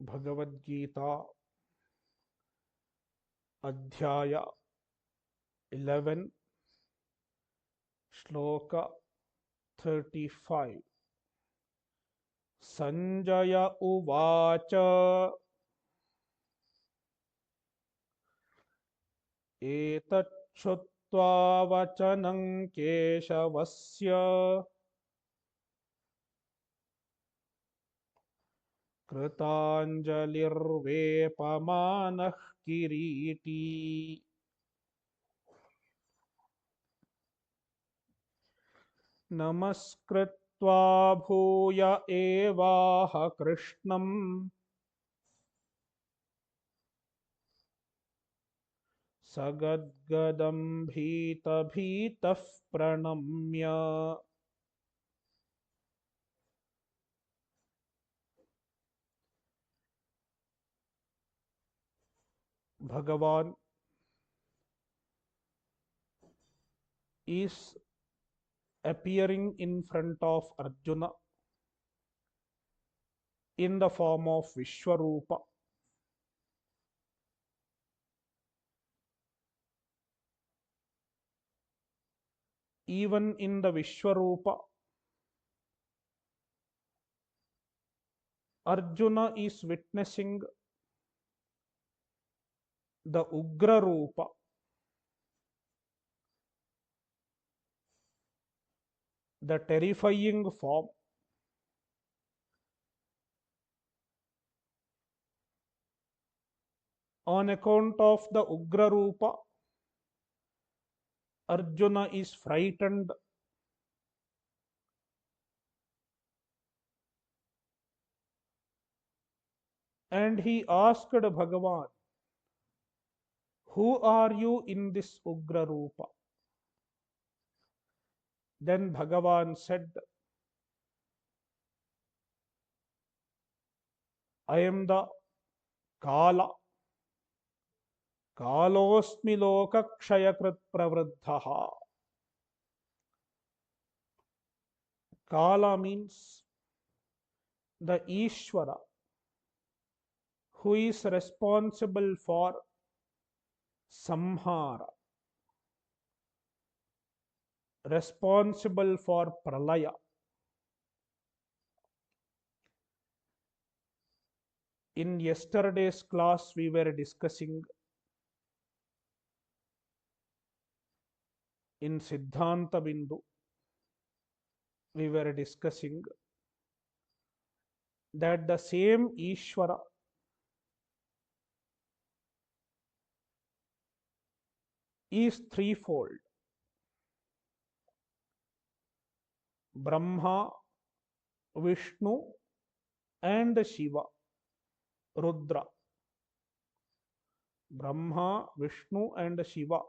Bhagavadgita, Adhyaya 11, Shloka 35. Sanjaya Uvacha Etat Vachanam Keshavasya Kritanjalirvepamanah Kiriti. Namaskritva bhuya evaha Krishnam Sagadgadam bhita bhitah pranamya. Bhagavan is appearing in front of Arjuna in the form of Vishwarupa. Even in the Vishwarupa, Arjuna is witnessing the Ugra Rupa, the terrifying form. On account of the Ugra Rupa, Arjuna is frightened and he asked Bhagavan, "Who are you in this Ugra Rupa?" Then Bhagavan said, "I am the Kala. Kalosmi lokakshayakrit pravriddhaha." Kala means the Ishvara, who is responsible for samhara, responsible for pralaya. In yesterday's class, we were discussing in Siddhanta Bindu, we were discussing that the same Ishvara is threefold: Brahma, Vishnu, and Shiva, Rudra. Brahma, Vishnu, and Shiva.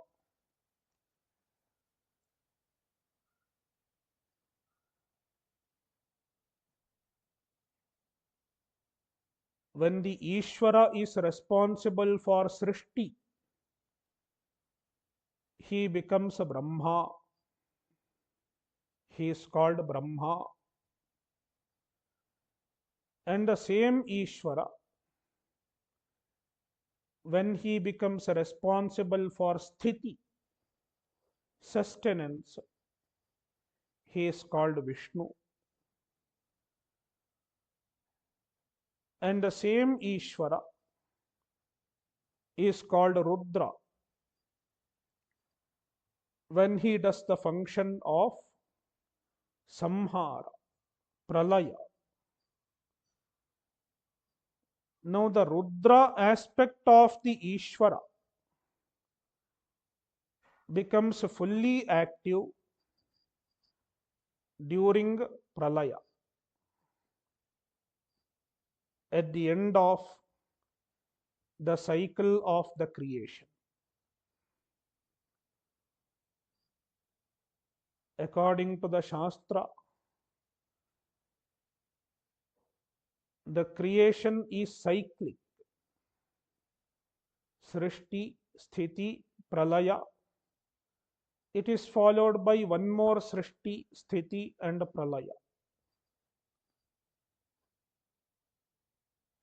When the Ishvara is responsible for Srishti, he becomes a Brahma. He is called Brahma. And the same Ishvara, when he becomes responsible for Sthiti, sustenance, he is called Vishnu. And the same Ishvara is called Rudra when he does the function of Samhara, Pralaya. Now the Rudra aspect of the Ishvara becomes fully active during Pralaya, at the end of the cycle of the creation. According to the Shastra, the creation is cyclic. Srishti, Sthiti, Pralaya. It is followed by one more Srishti, Sthiti, and Pralaya.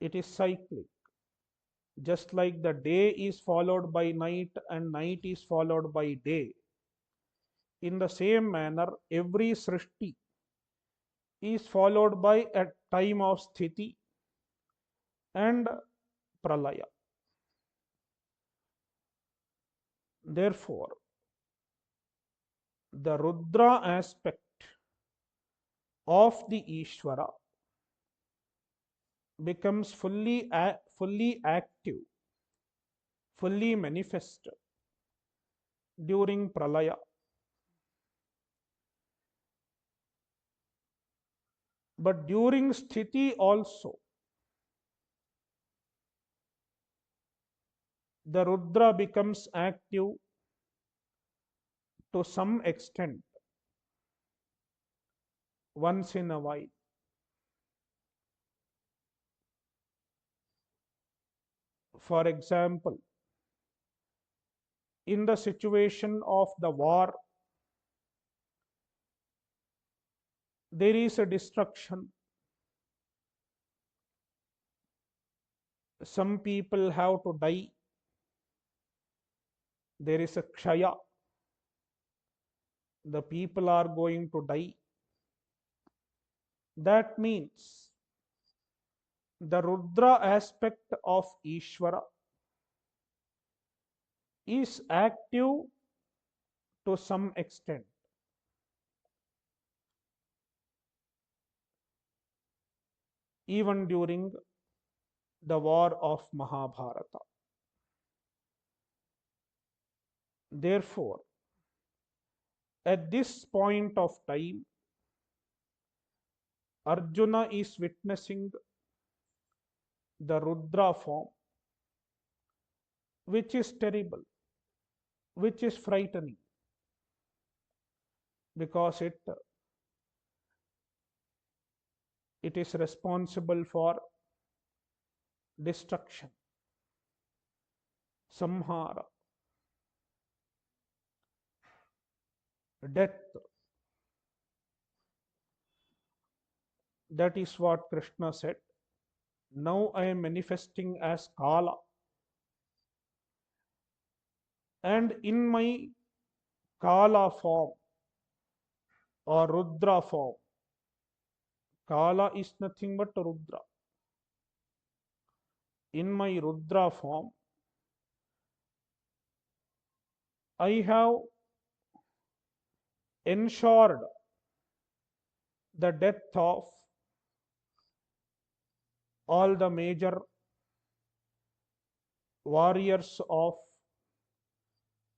It is cyclic. Just like the day is followed by night and night is followed by day, in the same manner, every Srishti is followed by a time of Sthiti and Pralaya. Therefore, the Rudra aspect of the Ishvara becomes fully active, fully manifest during Pralaya. But during Sthiti also, the Rudra becomes active to some extent once in a while. For example, in the situation of the war, there is a destruction. Some people have to die. There is a Kshaya. The people are going to die. That means the Rudra aspect of Ishvara is active to some extent. Even during the war of Mahabharata. Therefore, at this point of time, Arjuna is witnessing the Rudra form, which is terrible, which is frightening, because it is responsible for destruction, samhara, death. That is what Krishna said. Now I am manifesting as Kala. And in my Kala form or Rudra form, Kala is nothing but Rudra. In my Rudra form, I have ensured the death of all the major warriors of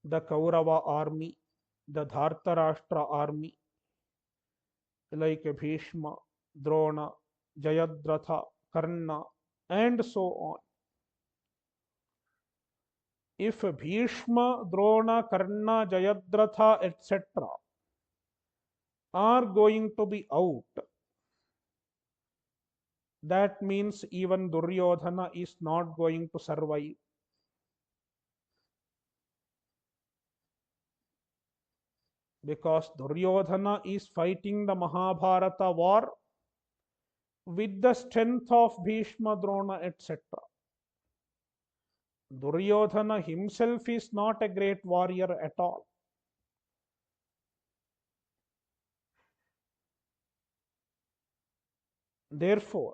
the Kaurava army, the Dhartarashtra army, like Bhishma, Drona, Jayadratha, Karna, and so on. If Bhishma, Drona, Karna, Jayadratha, etc. are going to be out, that means even Duryodhana is not going to survive. Because Duryodhana is fighting the Mahabharata war with the strength of Bhishma, Drona, etc. Duryodhana himself is not a great warrior at all. Therefore,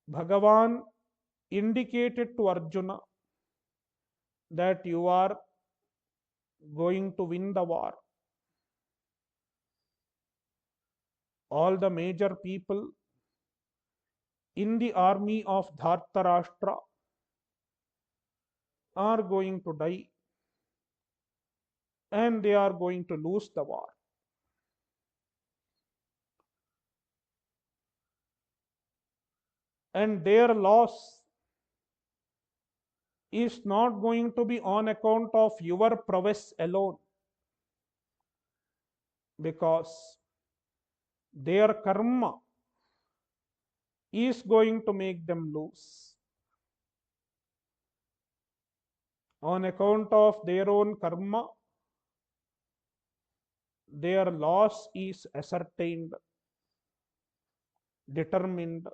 Bhagavan indicated to Arjuna that you are going to win the war. All the major people in the army of Dhartarashtra are going to die and they are going to lose the war. And their loss is not going to be on account of your prowess alone, because their karma is going to make them lose. On account of their own karma, their loss is ascertained. determined.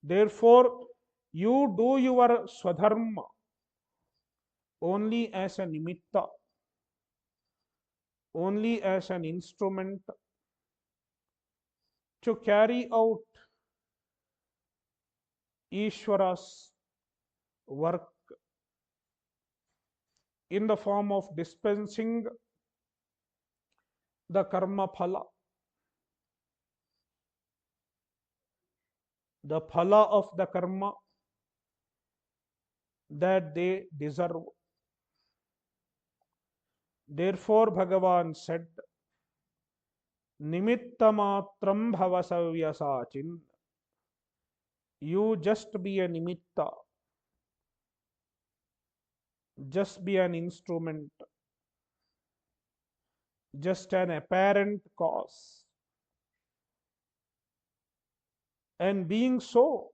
Therefore, you do your swadharma only as a nimitta, only as an instrument to carry out Ishvara's work in the form of dispensing the karma phala, the phala of the karma that they deserve. Therefore, Bhagavan said, Nimittamatram bhavasavyasachin. You just be a nimitta, just be an instrument, just an apparent cause. And being so,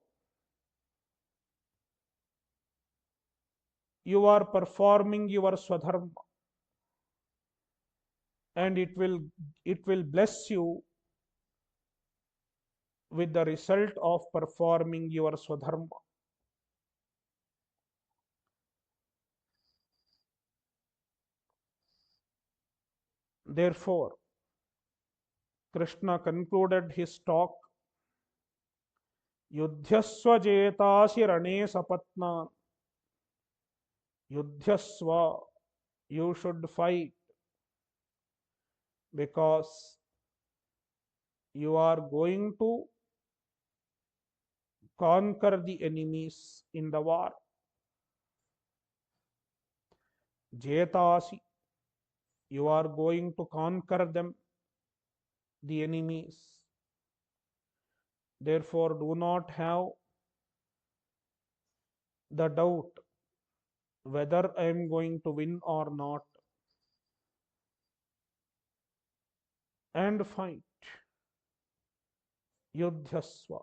you are performing your swadharma, and it will bless you with the result of performing your swadharma. Therefore, Krishna concluded his talk, Yudhyasva jetasi rane sapatna. Yudhyasva, you should fight, because you are going to conquer the enemies in the war. Jetasi, you are going to conquer them, the enemies. Therefore, do not have the doubt whether I am going to win or not, and fight. Yudhyasva.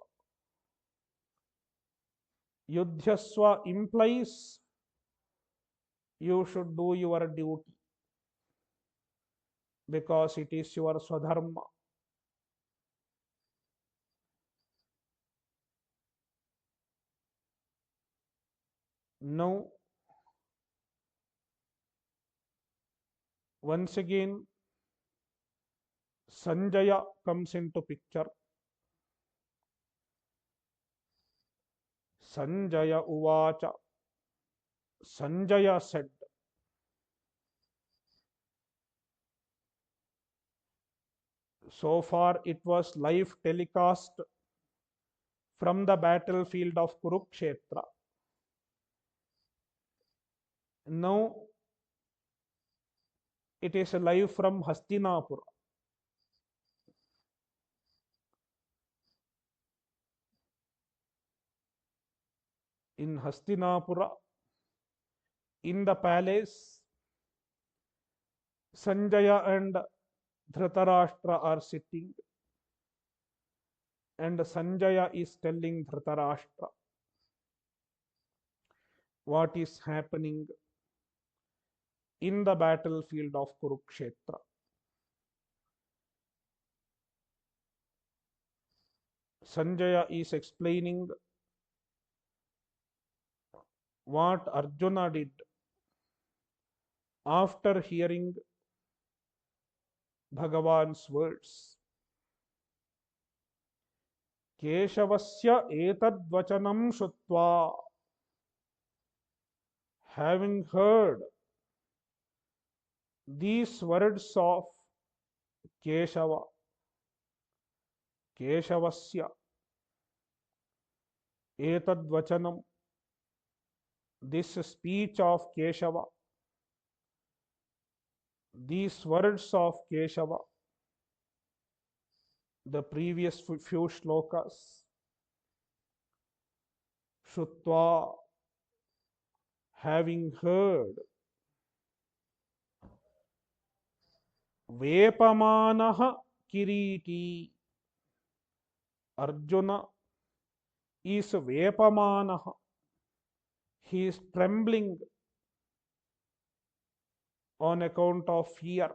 Yudhyasva implies you should do your duty, because it is your swadharma. Now, once again, Sanjaya comes into picture. Sanjaya uvacha. Sanjaya said, so far it was live telecast from the battlefield of Kurukshetra. Now it is live from Hastinapura. In Hastinapura, in the palace, Sanjaya and Dhritarashtra are sitting, and Sanjaya is telling Dhritarashtra what is happening in the battlefield of Kurukshetra. Sanjaya is explaining what Arjuna did after hearing Bhagavan's words. Kesavasya etadvachanam shutva. Having heard these words of Kesava, Kesavasya etadvachanam, this speech of Kesava, these words of Kesava, the previous few shlokas, Shutva, having heard, Vepamanaha Kiriti, Arjuna is Vepamanaha, he is trembling on account of fear.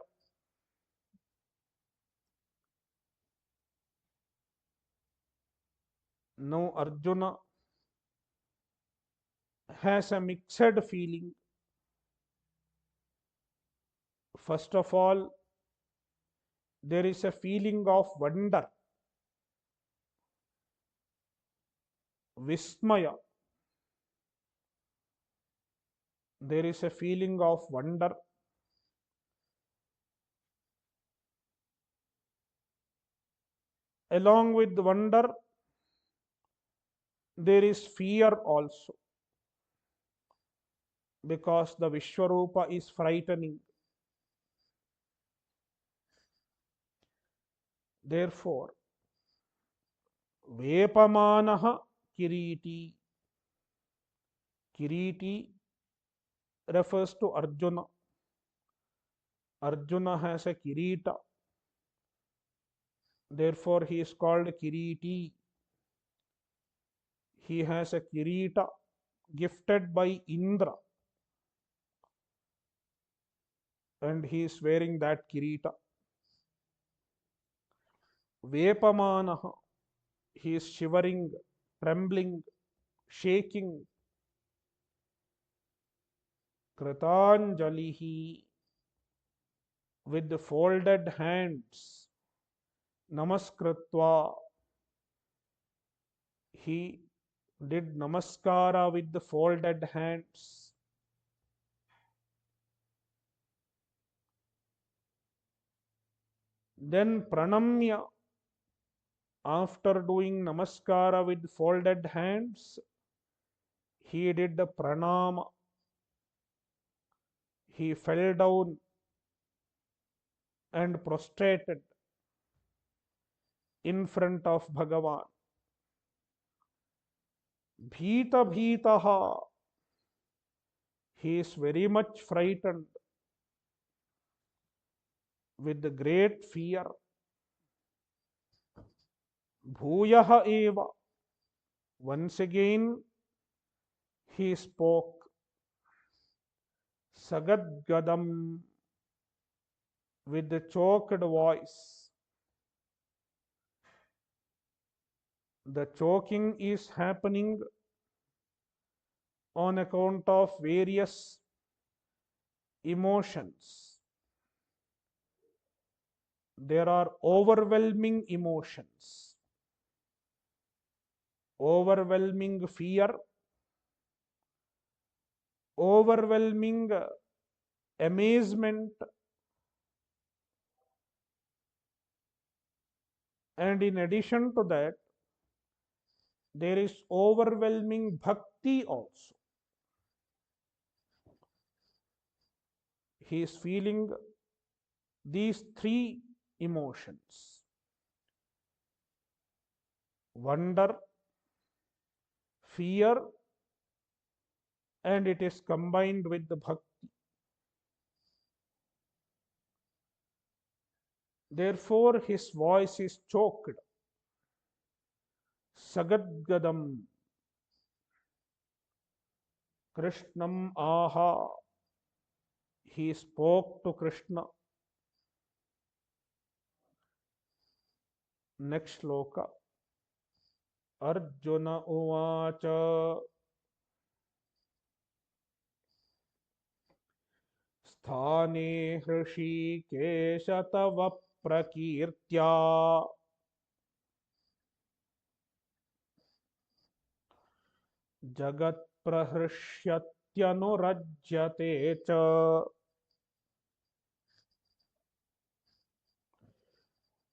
Now Arjuna has a mixed feeling. First of all, there is a feeling of wonder, Vismaya. There is a feeling of wonder. Along with wonder, there is fear also, because the Vishwarupa is frightening. Therefore, Vepamanaha Kiriti. Kiriti refers to Arjuna. Arjuna has a Kirita. Therefore, he is called Kiriti. He has a Kirita gifted by Indra, and he is wearing that Kirita. Vepamanaha. He is shivering, trembling, shaking. Kritanjalihi. With the folded hands. Namaskritva. He did namaskara with the folded hands. Then pranamya. After doing namaskara with folded hands, he did the pranama. He fell down and prostrated in front of Bhagavan. Bhita bhitaha. He is very much frightened with the great fear. Bhuyaha eva. Once again, he spoke. Sagadgadam. With the choked voice. The choking is happening on account of various emotions. There are overwhelming emotions, overwhelming fear, overwhelming amazement, and in addition to that, there is overwhelming bhakti also. He is feeling these three emotions: wonder, fear, and it is combined with the bhakti. Therefore, his voice is choked. Sagadgadam. Krishnam aha. He spoke to Krishna. Next shloka. Arjuna uvacha. Sthane Hrsikesa tava prakirtya. Jagat prahrishyatyanurajyate cha.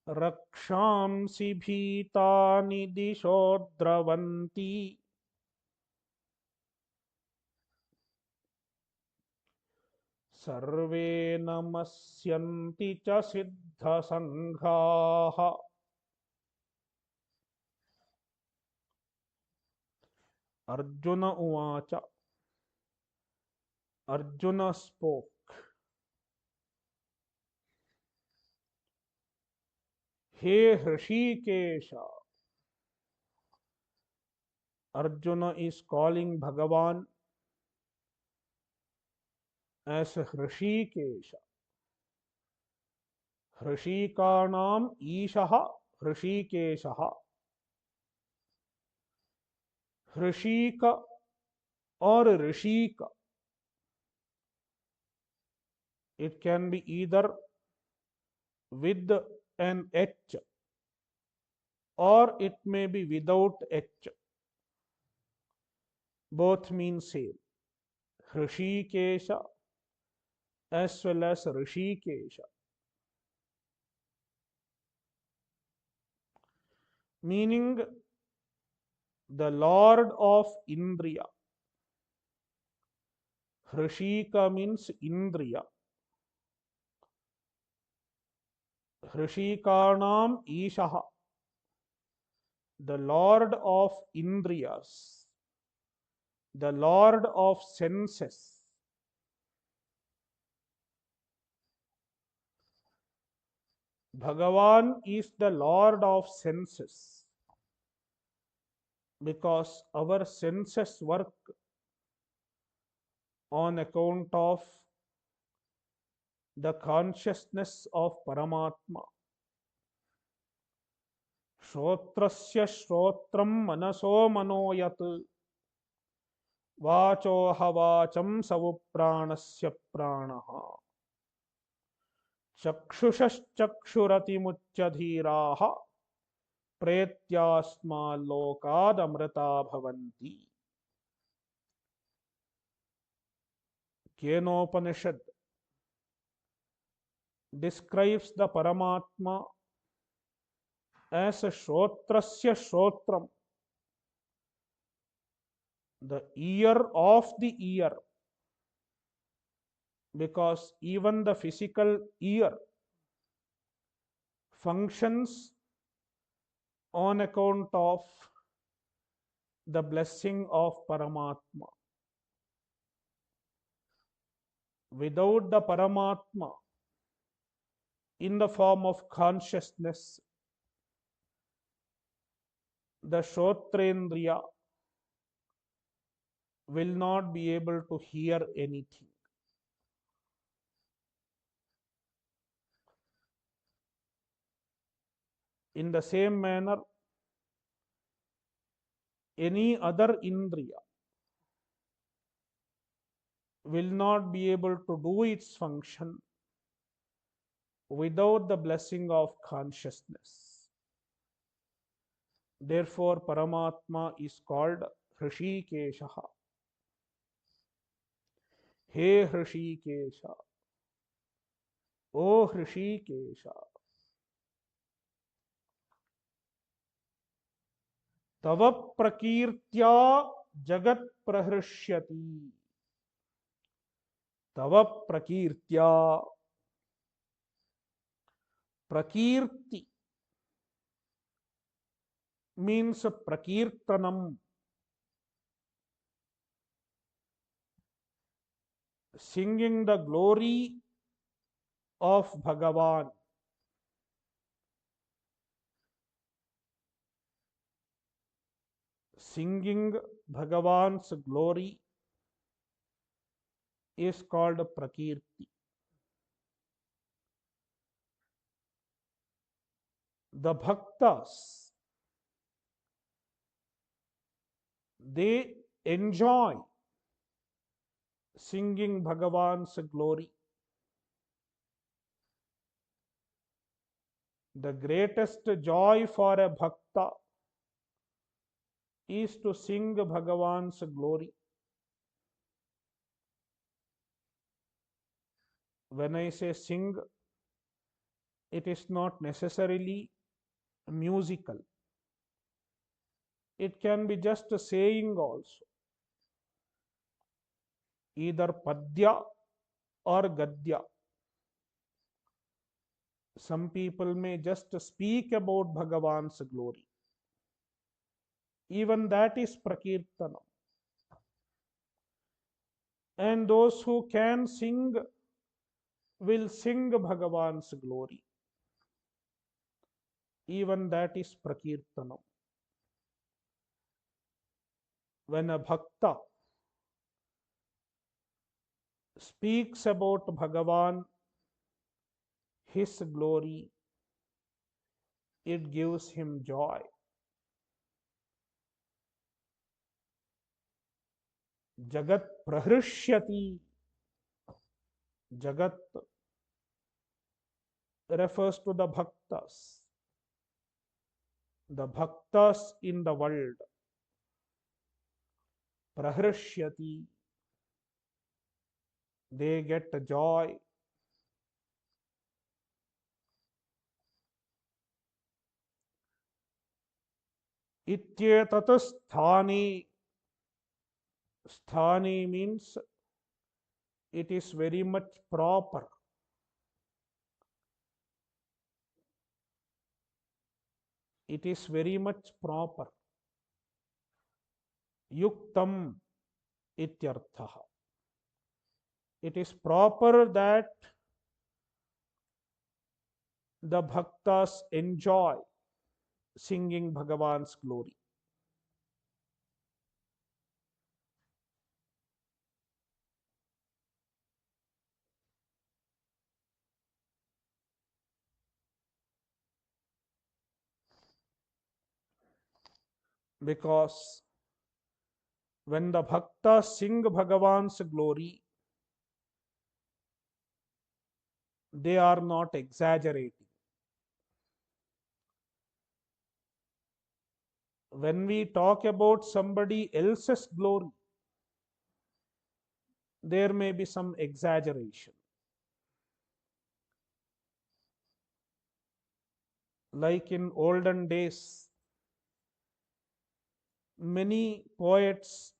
Rakshamsi bhitani disho dravanti. Sarve namasyanti cha siddha sanghaha. Arjuna uvacha. Arjuna spoke. He Hrsikesa. Arjuna is calling Bhagavan as Hrsikesa. Hrshikanam Ishaha Hrshikesaha. Hrsikesa or Hrsikesa. It can be either with an H or it may be without H. Both mean same. Hrsikesa as well as Hrsikesa. Meaning the Lord of Indriya. Hrsikesa means Indriya. Hrsikanam Ishaha. The Lord of Indriyas. The Lord of senses. Bhagavan is the Lord of senses because our senses work on account of the consciousness of Paramatma. Shrotrasya shrotram manaso manoyat vacho havacham savupranasya pranaha chakshushaschakshurati muchyadhiraha pretyasma lokad amrita bhavanti. Kenopanishad describes the Paramatma as a Shrotrasya Shrotram, the ear of the ear, because even the physical ear functions on account of the blessing of Paramatma. Without the Paramatma in the form of consciousness, the Shrotrendriya will not be able to hear anything. In the same manner, any other Indriya will not be able to do its function without the blessing of consciousness. Therefore, Paramatma is called Hrsikesa. He Hrsikesa, O Hrsikesa, Tava Prakirtya Jagat Prahrishyati. Tava Prakirtya. Prakirti means Prakirtanam, singing the glory of Bhagavan. Singing Bhagavan's glory is called Prakirti. The Bhaktas, they enjoy singing Bhagavan's glory. The greatest joy for a Bhakta is to sing Bhagavan's glory. When I say sing, it is not necessarily musical. It can be just a saying also, either Padya or Gadya. Some people may just speak about Bhagavan's glory. Even that is Prakirtanam. And those who can sing will sing Bhagavan's glory. Even that is Prakirtanam. When a Bhakta speaks about Bhagavan, his glory, it gives him joy. Jagat prahrishyati. Jagat refers to the bhaktas. The bhaktas in the world. Prahrishyati. They get joy. Ityetat sthani. Sthani means it is very much proper. It is very much proper. Yuktam ityarthaha. It is proper that the bhaktas enjoy singing Bhagavan's glory. Because when the bhaktas sing Bhagavan's glory, they are not exaggerating. When we talk about somebody else's glory, there may be some exaggeration. Like in olden days, many poets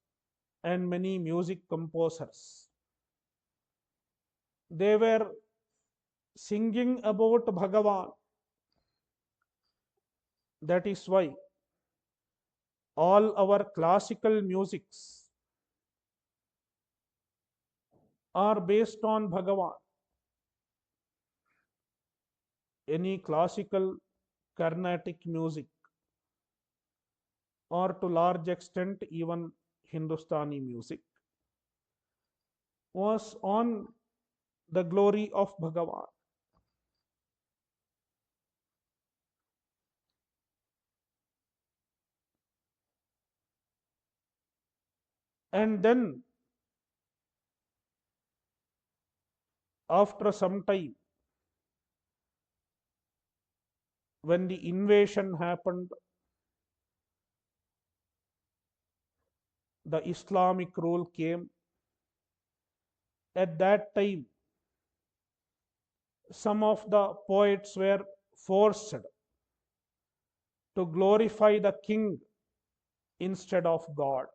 and many music composers, they were singing about Bhagavan. That is why all our classical musics are based on Bhagavan. Any classical Carnatic music, or to large extent even Hindustani music, was on the glory of Bhagavan. And then, after some time, when the invasion happened, the Islamic rule came. At that time, some of the poets were forced to glorify the king instead of God.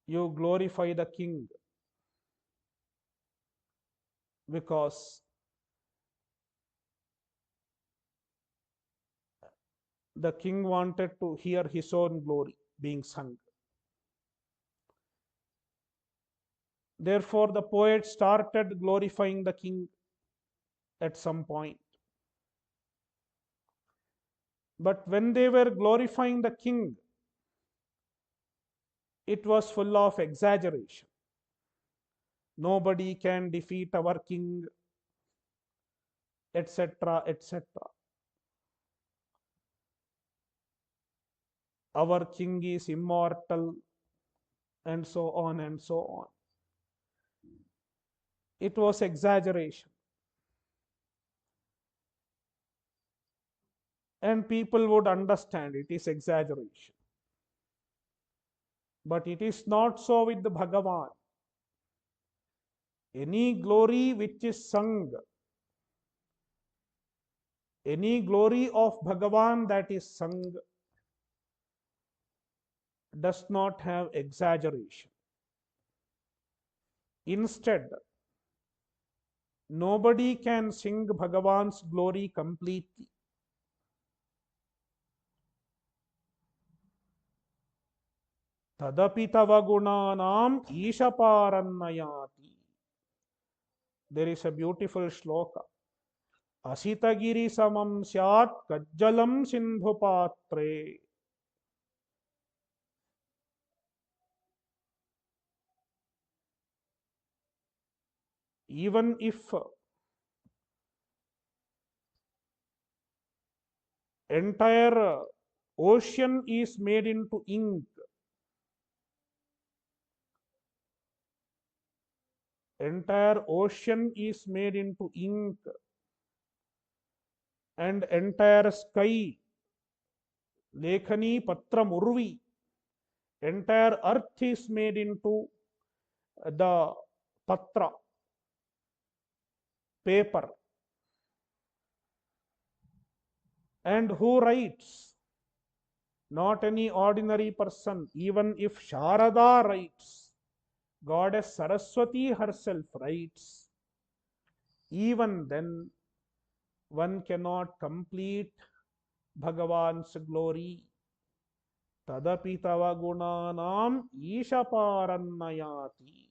You glorify the king because the king wanted to hear his own glory being sung. Therefore, the poet started glorifying the king at some point. But when they were glorifying the king, it was full of exaggeration. Nobody can defeat our king, etc., etc. Our king is immortal, and so on and so on. It was exaggeration. And people would understand it is exaggeration. But it is not so with the Bhagavan. Any glory which is sung, any glory of Bhagavan that is sung, does not have exaggeration. Instead, nobody can sing Bhagavan's glory completely. Tadapi tava gunanam ishaparannayati. There is a beautiful shloka. Asitagiri samam syat kajjalam sindhupatre. Even if entire ocean is made into ink, Entire ocean is made into ink, and entire sky, Lekhani Patra Murvi, entire earth is made into the Patra, paper. And who writes? Not any ordinary person. Even if Sharada writes, Goddess Saraswati herself writes, even then one cannot complete Bhagavan's glory. Tadapi tava gunanam ishaparannayati.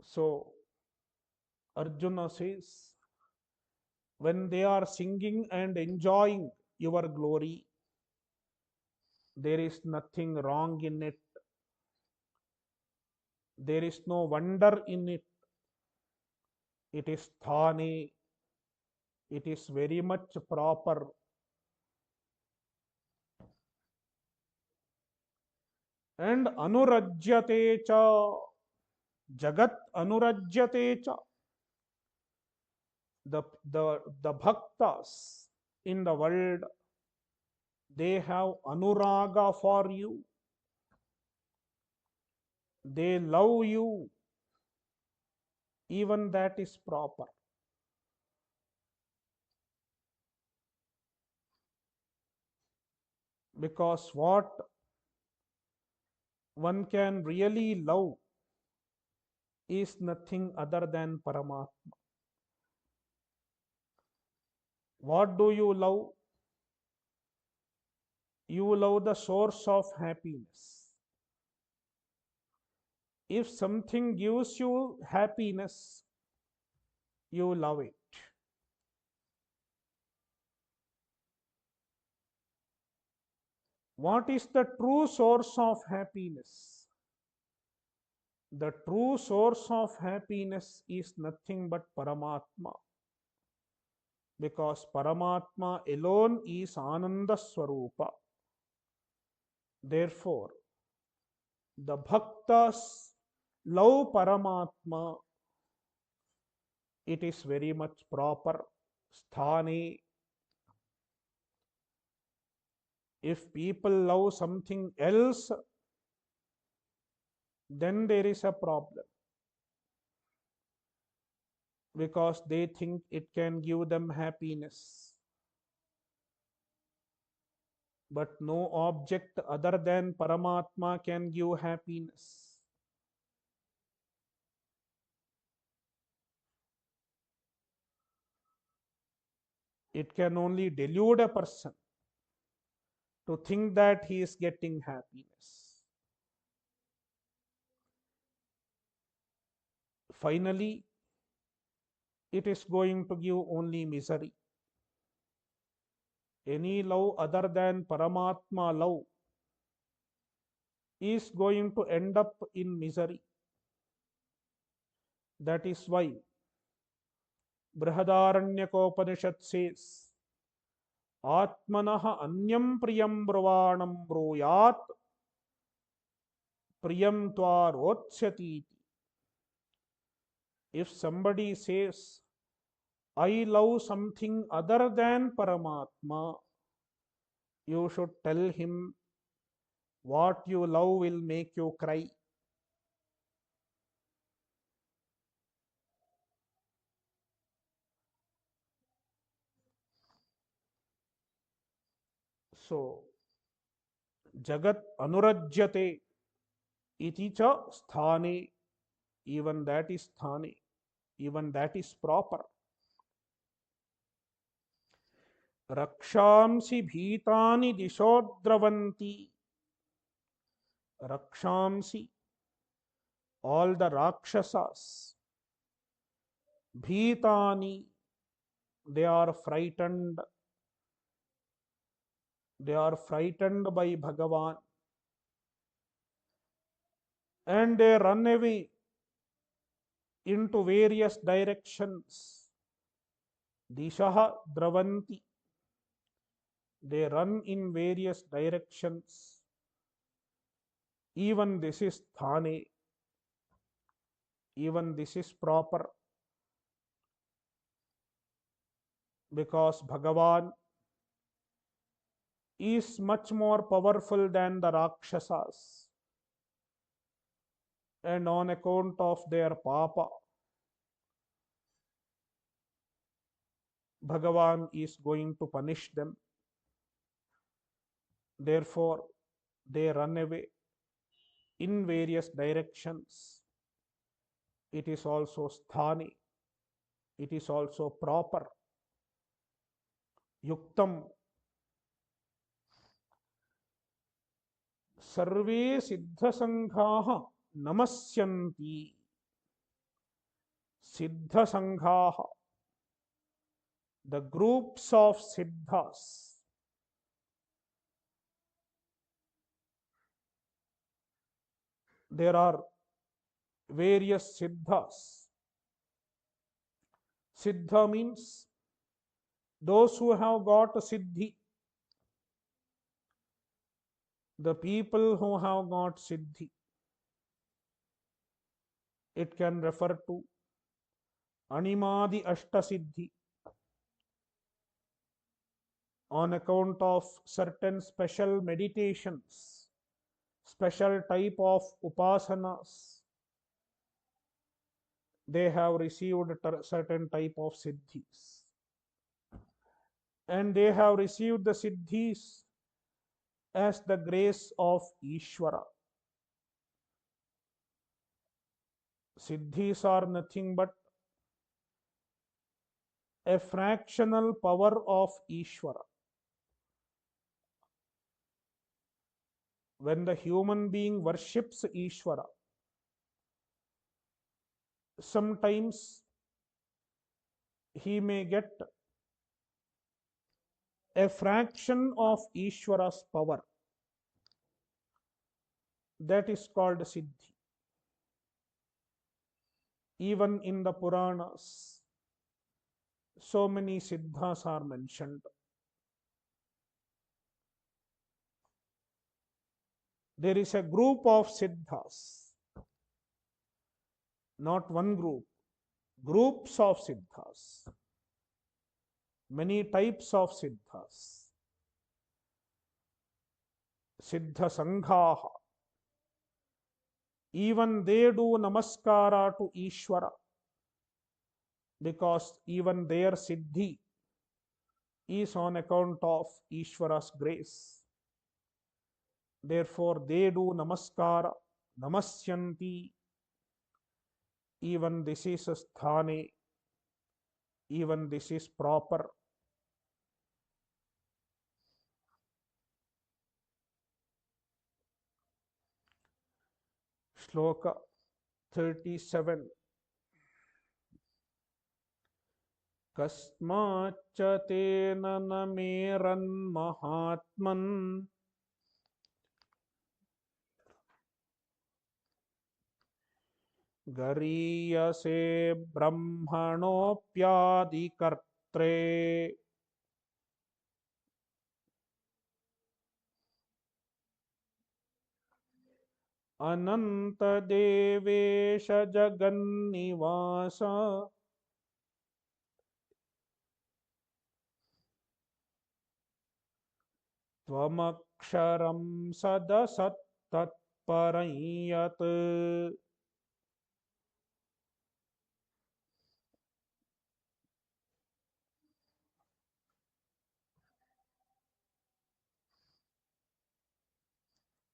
So Arjuna says, when they are singing and enjoying your glory, there is nothing wrong in it. There is no wonder in it. It is thane. It is very much proper. And anurajyate cha, jagat anurajyate cha. The bhaktas in the world, they have anuraga for you. They love you. Even that is proper. Because what one can really love is nothing other than Paramatma. What do you love? You love the source of happiness. If something gives you happiness, you love it. What is the true source of happiness? The true source of happiness is nothing but Paramatma. Because Paramatma alone is Ananda Swarupa. Therefore, the bhaktas love Paramatma. It is very much proper. Sthane. If people love something else, then there is a problem. Because they think it can give them happiness. But no object other than Paramatma can give happiness. It can only delude a person to think that he is getting happiness. Finally, it is going to give only misery. Any love other than Paramatma love is going to end up in misery. That is why Brihadaranyaka says, Atmanah anyam priyam bravaanam bruyat priyam tvarotsyati. If somebody says, I love something other than Paramatma, you should tell him, what you love will make you cry. So, Jagat Anurajyate iti cha sthane, even that is sthane, even that is proper. Rakshamsi bhitani dishodravanti. Rakshamsi, all the Rakshasas, bhitani, they are frightened. They are frightened by Bhagavan. and they run away into various directions. Dishaha dravanti. They run in various directions. Even this is thane. Even this is proper, because Bhagavan is much more powerful than the Rakshasas, and on account of their papa, Bhagavan is going to punish them. Therefore, they run away in various directions. It is also sthani, it is also proper, yuktam. Sarve siddhasanghaha namasyanti. Siddhasanghaha, the groups of Siddhas. There are various Siddhas. Siddha means those who have got a Siddhi. The people who have got Siddhi. It can refer to Animadi Ashtasiddhi, on account of certain special meditations, special type of upasanas. They have received certain type of siddhis, and they have received the siddhis as the grace of Ishvara. Siddhis are nothing but a fractional power of Ishvara. When the human being worships Ishvara, sometimes he may get a fraction of Ishvara's power. That is called Siddhi. Even in the Puranas, so many Siddhas are mentioned. There is a group of Siddhas, not one group, groups of Siddhas, many types of Siddhas. Siddha Sanghaha, even they do namaskara to Ishvara, because even their Siddhi is on account of Ishvara's grace. Therefore, they do namaskara, namasyanti. Even this is a sthane, even this is proper. Shloka 37. Kasmaच्च तेन न मेरन्महात्मन् गरीयसे ब्रह्मणोऽप्यादिकर्त्रे अनन्तदेवेश जगन्निवास त्वमक्षरं सदसत्तत्परं यत्.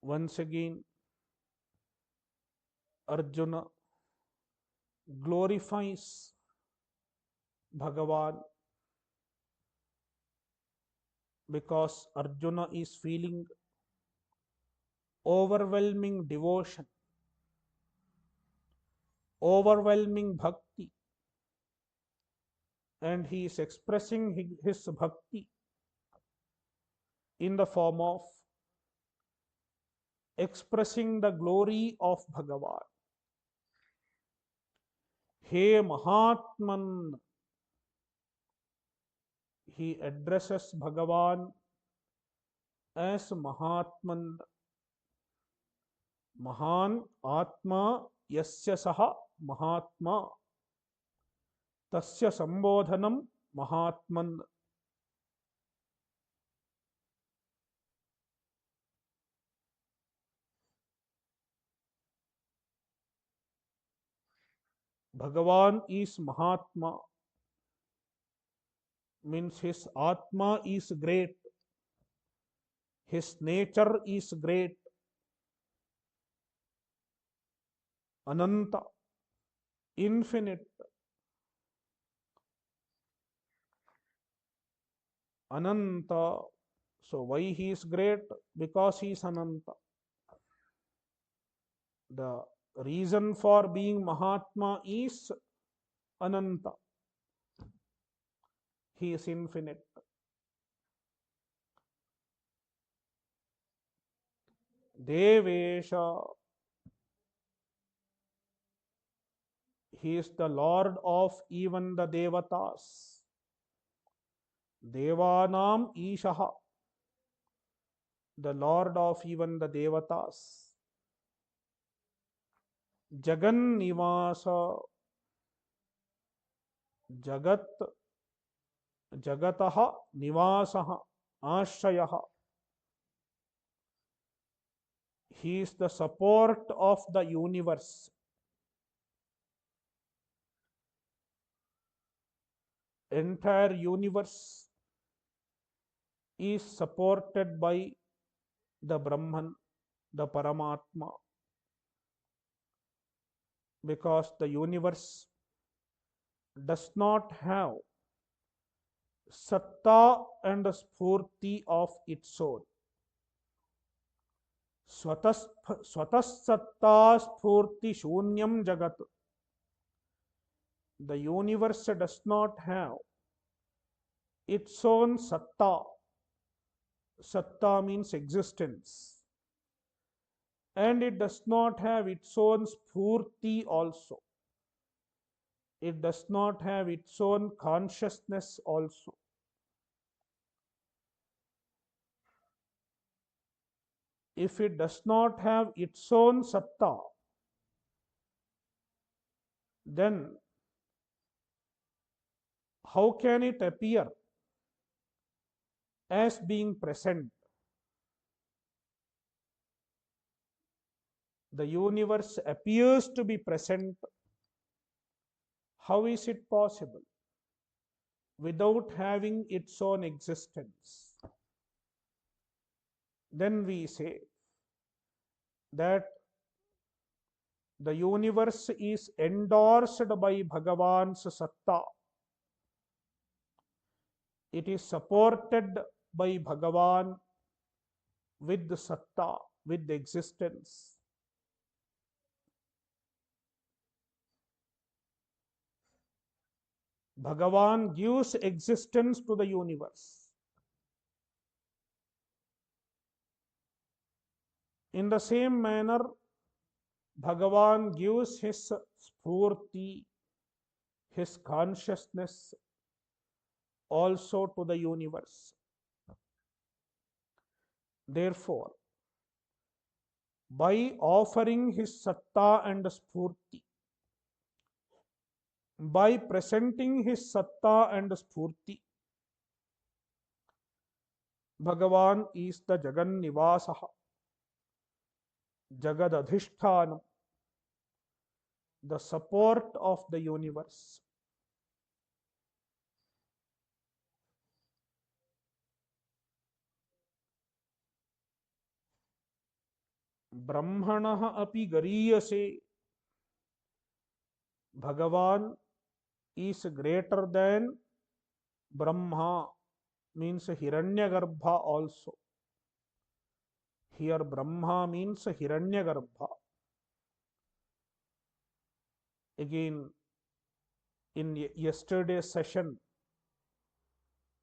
Once again, Arjuna glorifies Bhagavan, because Arjuna is feeling overwhelming devotion, overwhelming bhakti, and he is expressing his bhakti in the form of expressing the glory of Bhagavan. He Mahatman, he addresses Bhagavan as Mahatman. Mahan Atma Yasya Saha Mahatma Tasya Sambodhanam Mahatman. Bhagavan is Mahatma, means his Atma is great, his nature is great, Ananta, infinite, Ananta. So why he is great? Because he is Ananta. The reason for being Mahatma is Ananta. He is infinite. Devesha, he is the Lord of even the Devatas. Devanam Ishaha, the Lord of even the Devatas. Jagan Nivasa, Jagat, Jagataha Nivasaha, Ashrayaha. He is the support of the universe. Entire universe is supported by the Brahman, the Paramatma, because the universe does not have satta and spurti of its own. Swatasatta spurti shunyam jagat. The universe does not have its own satta. Satta means existence. And it does not have its own spurti also. It does not have its own consciousness also. If it does not have its own satta, then how can it appear as being present? The universe appears to be present. How is it possible? Without having its own existence. Then we say that the universe is endorsed by Bhagavan's satta. It is supported by Bhagavan with the satta, with the existence. Bhagavan gives existence to the universe. In the same manner, Bhagavan gives his spurti, his consciousness also to the universe. Therefore, by offering his satta and spurti, by presenting his satta and spurti, Bhagavan is the Jagan Nivasaha, Jagad Adhishthanam, the support of the universe. Brahmanah api gariyase, Bhagavan is greater than Brahma, means Hiranyagarbha also. Here Brahma means Hiranyagarbha. Again, in yesterday's session,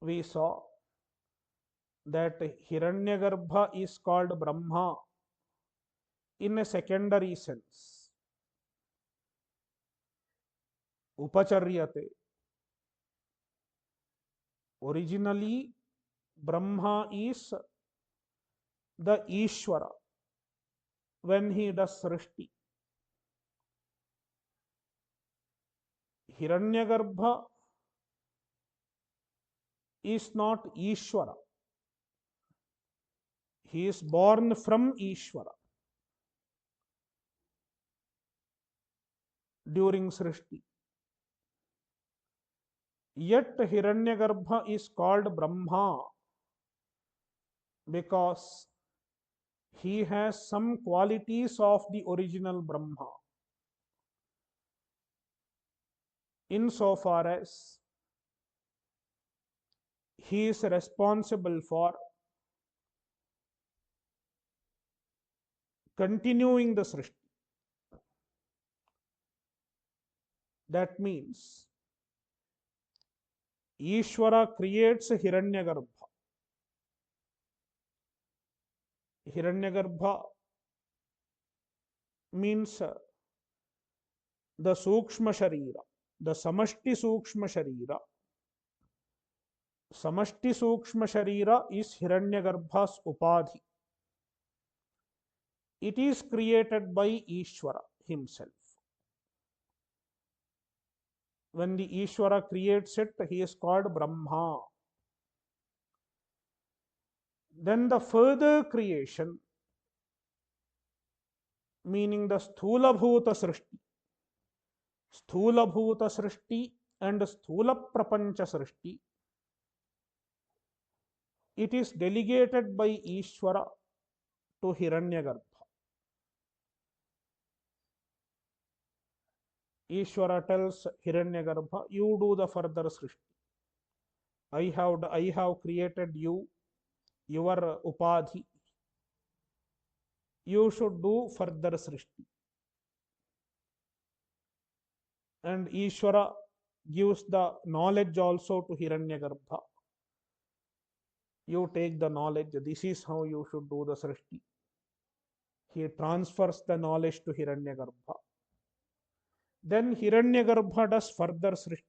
we saw that Hiranyagarbha is called Brahma in a secondary sense. Upacharyate. Originally, Brahma is the Ishvara when he does Srishti. Hiranyagarbha is not Ishvara. He is born from Ishvara during Srishti. Yet Hiranyagarbha is called Brahma because he has some qualities of the original Brahma, insofar as he is responsible for continuing the Srishti. That means Ishvara creates Hiranyagarbha. Hiranyagarbha means the Sukshma Sharira, the Samashti Sukshma Sharira. Samashti Sukshma Sharira is Hiranyagarbha's Upadhi. It is created by Ishvara himself. When the Ishvara creates it, he is called Brahma. Then the further creation, meaning the Sthula Bhuta Srishti, Sthula Bhuta Srishti and Sthula Prapancha Srishti, it is delegated by Ishvara to Hiranyagarbha. Ishvara tells Hiranyagarbha, you do the further Srishti. I have created you, your Upadhi. You should do further Srishti. And Ishvara gives the knowledge also to Hiranyagarbha. You take the knowledge, this is how you should do the Srishti. He transfers the knowledge to Hiranyagarbha. Then Hiranyagarbha does further Srishti.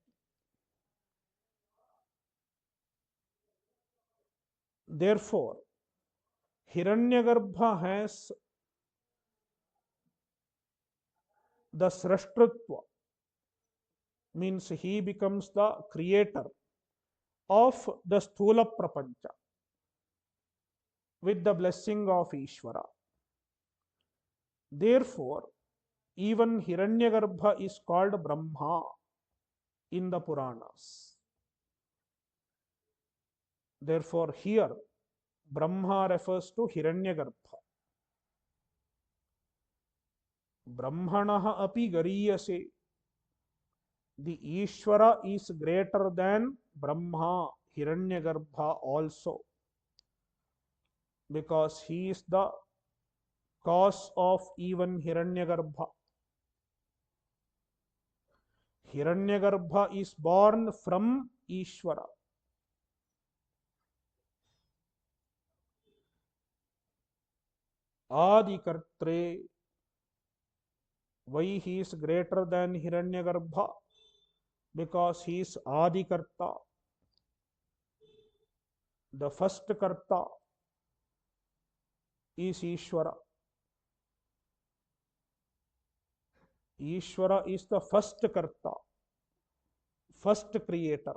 Therefore, Hiranyagarbha has the Srashtritva, means he becomes the creator of the Sthula Prapancha with the blessing of Ishvara. Therefore, even Hiranyagarbha is called Brahma in the Puranas. Therefore, here Brahma refers to Hiranyagarbha. Brahmanaha api gariyase. The Ishvara is greater than Brahma, Hiranyagarbha also, because he is the cause of even Hiranyagarbha. Hiranyagarbha is born from Ishvara. Adikartre. Why he is greater than Hiranyagarbha? Because he is Adikarta, the first Karta is Ishvara. Ishvara is the first Karta, first creator.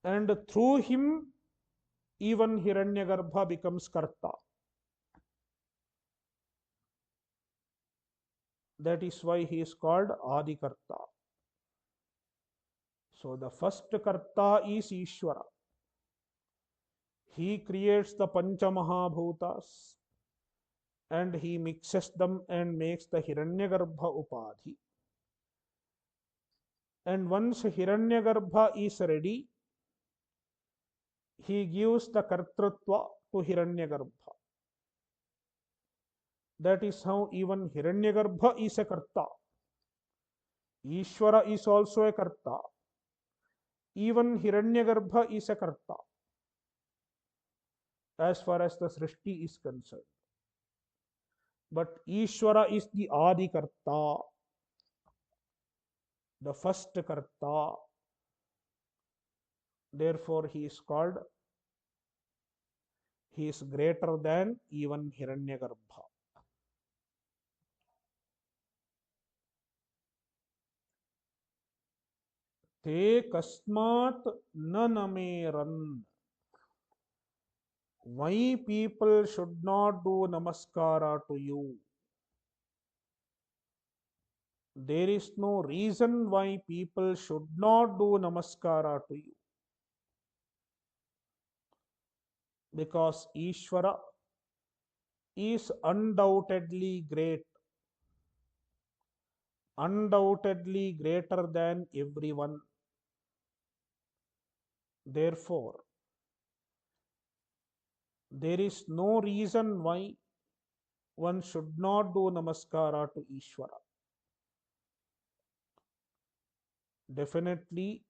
And through him, even Hiranyagarbha becomes Karta. That is why he is called Adikarta. So the first Karta is Ishvara. He creates the Panchamahabhutas and he mixes them and makes the Hiranyagarbha Upadhi. And once Hiranyagarbha is ready, he gives the Kartrutva to Hiranyagarbha. That is how even Hiranyagarbha is a Karta. Ishvara is also a Karta. Even Hiranyagarbha is a Karta as far as the Srishti is concerned. But Ishvara is the Adikarta, the first Karta. Therefore, he is called, he is greater than even Hiranyagarbha. Te kasmat na nameran. Why people should not do namaskara to you? There is no reason why people should not do namaskara to you. Because Ishvara is undoubtedly great, undoubtedly greater than everyone. Therefore, there is no reason why one should not do namaskara to Ishvara. Definitely,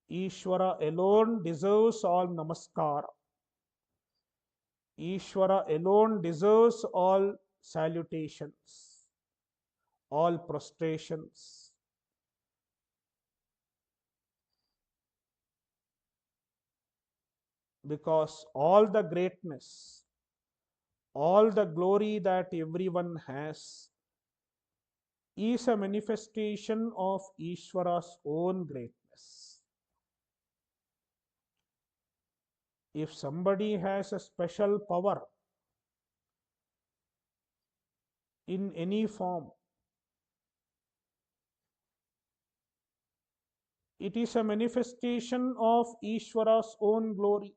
Ishvara alone deserves all namaskara. Ishvara alone deserves all salutations, all prostrations. Because all the greatness, all the glory that everyone has is a manifestation of Ishvara's own greatness. If somebody has a special power in any form, it is a manifestation of Ishvara's own glory.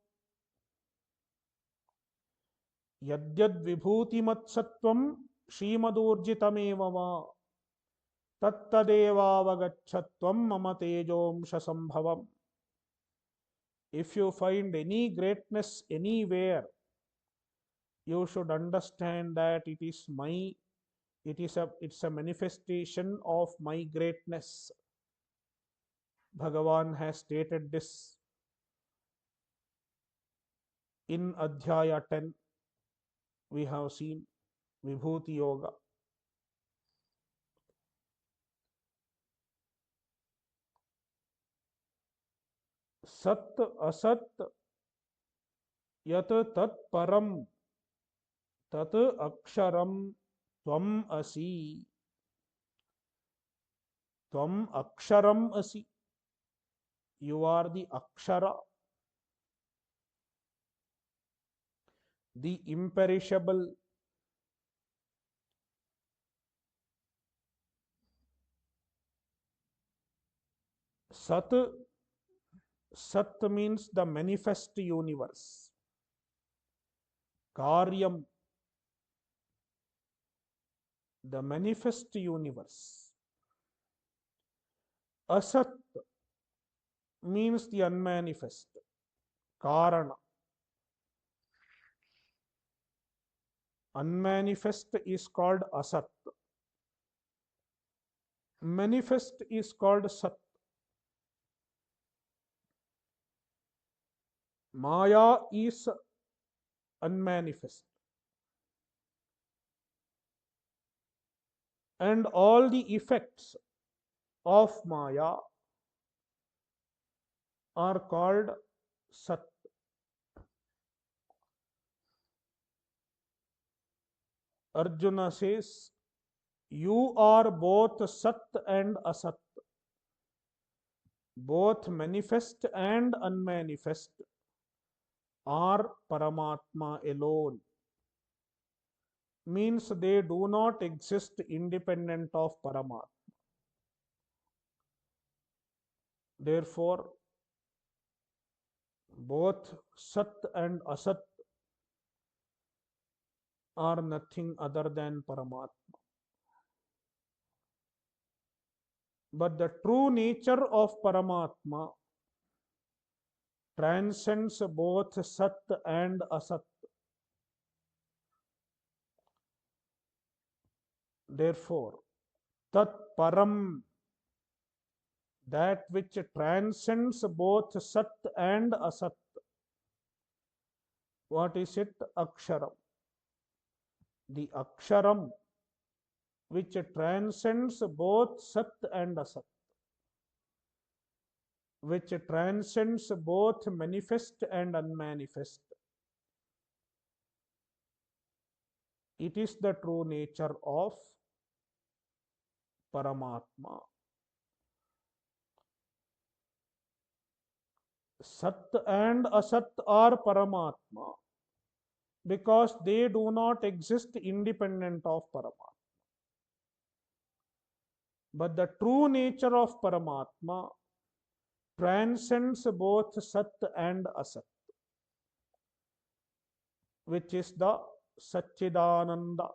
Yadyad vibhutimatsatvam Srimadurjitameva va tattadevavagachatvam mama tejomsha sambhavam. If you find any greatness anywhere, you should understand that it's a manifestation of my greatness. Bhagavan has stated this in Adhyaya 10. We have seen Vibhuti Yoga. Sat asat yat tat param tat aksharam tvam asi. Tvam aksharam asi. You are the akshara, the imperishable. Sat, Sat means the manifest universe. Karyam, the manifest universe. Asat means the unmanifest. Karana. Unmanifest is called asat. Manifest is called sat. Maya is unmanifest. And all the effects of Maya are called Sat. Arjuna says, you are both Sat and Asat, both manifest and unmanifest are Paramatma alone. Means they do not exist independent of Paramatma. Therefore, both Sat and Asat are nothing other than Paramatma. But the true nature of Paramatma transcends both Sat and Asat. Therefore, Tat Param, that which transcends both Sat and Asat. What is it? Aksharam. the Aksharam, which transcends both Sat and Asat, which transcends both manifest and unmanifest. It is the true nature of Paramatma. Sat and Asat are Paramatma because they do not exist independent of Paramatma. But the true nature of Paramatma transcends both Sat and Asat, which is the Satchidananda,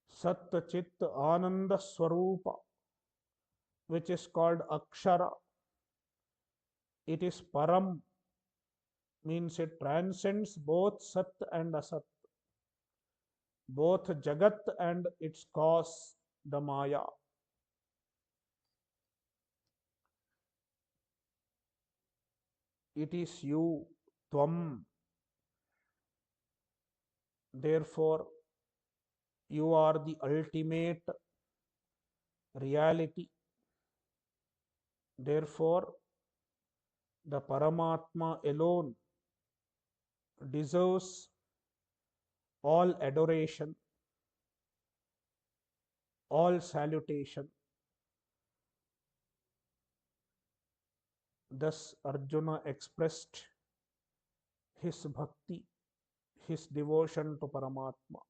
Sat Chit Ananda Swarupa, which is called Akshara. It is Param, means it transcends both Sat and Asat, both Jagat and its cause, the Maya. It is you, Tvam. Therefore, you are the ultimate reality. Therefore, the Paramatma alone deserves all adoration, all salutation. Thus, Arjuna expressed his bhakti, his devotion to Paramatma.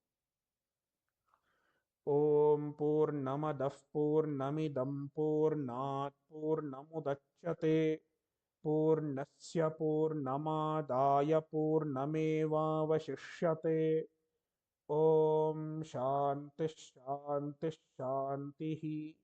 Om Purnamadah Purnamidam Purnat Purnamudachyate Purnasya Purnamadaya Purnamevavashishyate. Om Shanti Shanti Shanti.